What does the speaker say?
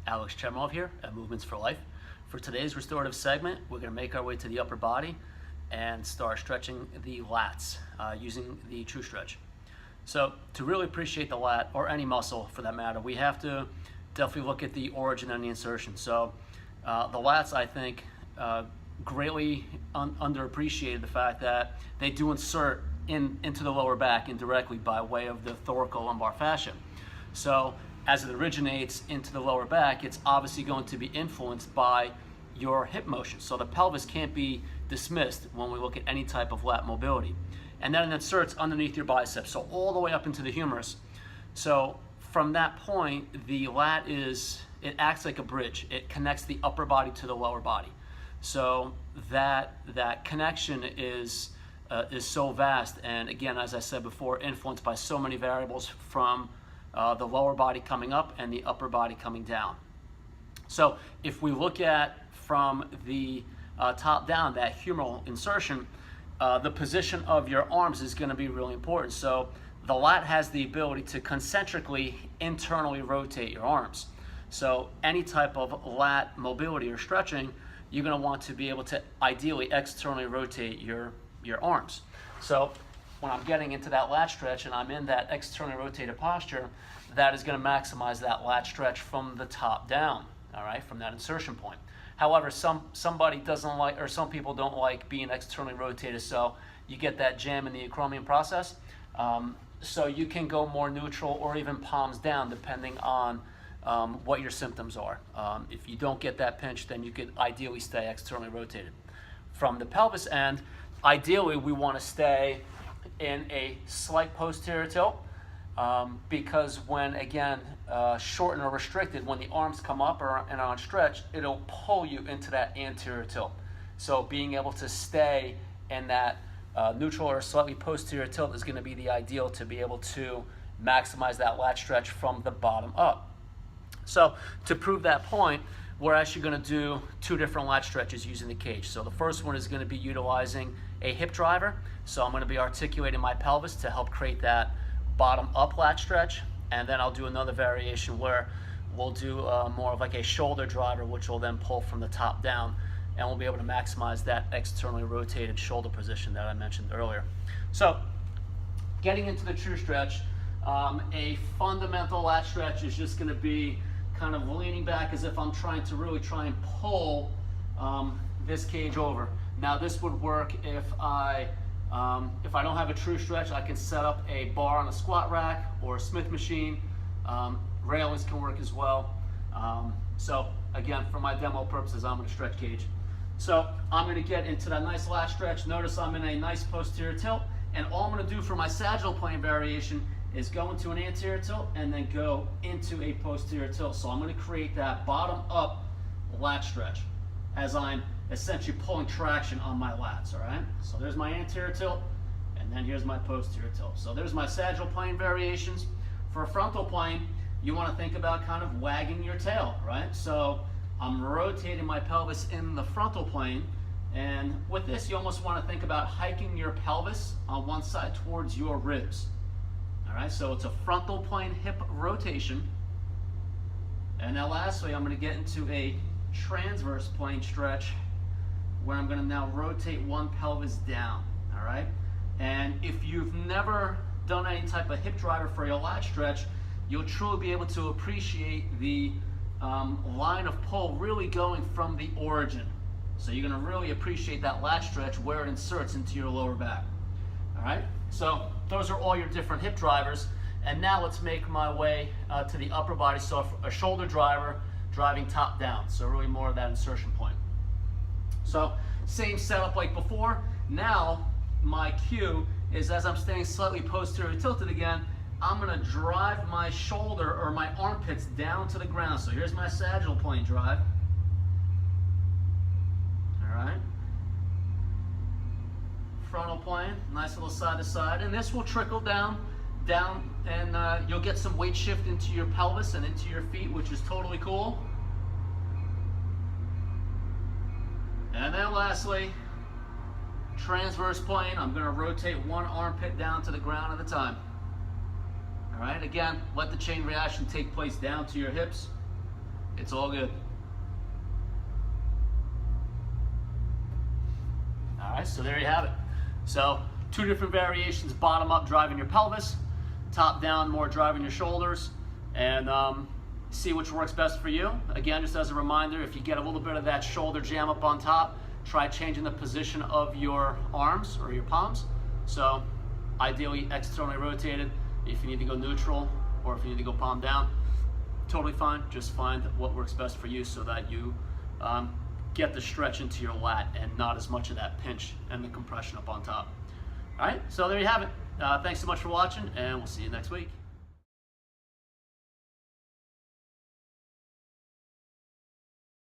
Alex Chemrov here at Movements for Life. For today's restorative segment, we're going to make our way to the upper body and start stretching the lats using the True Stretch. So to really appreciate the lat, or any muscle for that matter, we have to definitely look at the origin and the insertion. So the lats, I think, greatly underappreciated the fact that they do insert into the lower back indirectly by way of the thoracolumbar fascia. So as it originates into the lower back, it's obviously going to be influenced by your hip motion. So the pelvis can't be dismissed when we look at any type of lat mobility. And then it inserts underneath your biceps, so all the way up into the humerus. So from that point, the lat it acts like a bridge. It connects the upper body to the lower body. So that connection is so vast, and again, as I said before, influenced by so many variables from the lower body coming up and the upper body coming down. So if we look at from the top down, that humeral insertion, the position of your arms is going to be really important. So the lat has the ability to concentrically internally rotate your arms. So any type of lat mobility or stretching, you're going to want to be able to ideally externally rotate your arms. So when I'm getting into that lat stretch and I'm in that externally rotated posture, that is going to maximize that lat stretch from the top down, all right, from that insertion point. However, somebody doesn't like, or some people don't like being externally rotated, so you get that jam in the acromion process. So you can go more neutral or even palms down depending on what your symptoms are. If you don't get that pinch, then you could ideally stay externally rotated. From the pelvis end, ideally we want to stay in a slight posterior tilt, because when, again, shortened or restricted, when the arms come up and on stretch, it'll pull you into that anterior tilt. So being able to stay in that neutral or slightly posterior tilt is going to be the ideal to be able to maximize that lat stretch from the bottom up. So to prove that point, we're actually going to do two different lat stretches using the cage. So the first one is going to be utilizing a hip driver. So I'm going to be articulating my pelvis to help create that bottom up lat stretch. And then I'll do another variation where we'll do more of like a shoulder driver, which will then pull from the top down. And we'll be able to maximize that externally rotated shoulder position that I mentioned earlier. So getting into the True Stretch, a fundamental lat stretch is just going to be kind of leaning back as if I'm trying to really try and pull this cage over. Now this would work if I don't have a True Stretch. I can set up a bar on a squat rack or a Smith machine. Railings can work as well. So again, for my demo purposes, I'm going to stretch cage. So I'm going to get into that nice lat stretch. Notice I'm in a nice posterior tilt, and all I'm going to do for my sagittal plane variation is go into an anterior tilt and then go into a posterior tilt. So I'm going to create that bottom up lat stretch as I'm essentially pulling traction on my lats, all right? So there's my anterior tilt, and then here's my posterior tilt. So there's my sagittal plane variations. For a frontal plane, you want to think about kind of wagging your tail, right? So I'm rotating my pelvis in the frontal plane, and with this, you almost want to think about hiking your pelvis on one side towards your ribs. All right, so it's a frontal plane hip rotation. And now lastly, I'm going to get into a transverse plane stretch where I'm going to now rotate one pelvis down, all right? And if you've never done any type of hip driver for your lat stretch, you'll truly be able to appreciate the line of pull really going from the origin. So you're going to really appreciate that lat stretch where it inserts into your lower back, all right? So those are all your different hip drivers. And now let's make my way to the upper body. So a shoulder driver driving top down. So really more of that insertion point. So same setup like before. Now my cue is, as I'm staying slightly posterior tilted again, I'm going to drive my shoulder or my armpits down to the ground. So here's my sagittal plane drive. All right. Frontal plane, nice little side to side, and this will trickle down, and you'll get some weight shift into your pelvis and into your feet, which is totally cool. And then lastly, transverse plane. I'm going to rotate one armpit down to the ground at a time. All right, again, let the chain reaction take place down to your hips. It's all good. All right, so there you have it. So 2 different variations: bottom up, driving your pelvis; top down, more driving your shoulders. And see which works best for you. Again, just as a reminder, if you get a little bit of that shoulder jam up on top, try changing the position of your arms or your palms. So ideally externally rotated. If you need to go neutral or if you need to go palm down, totally fine. Just find what works best for you so that you get the stretch into your lat and not as much of that pinch and the compression up on top. All right, so there you have it. Thanks so much for watching, and we'll see you next week.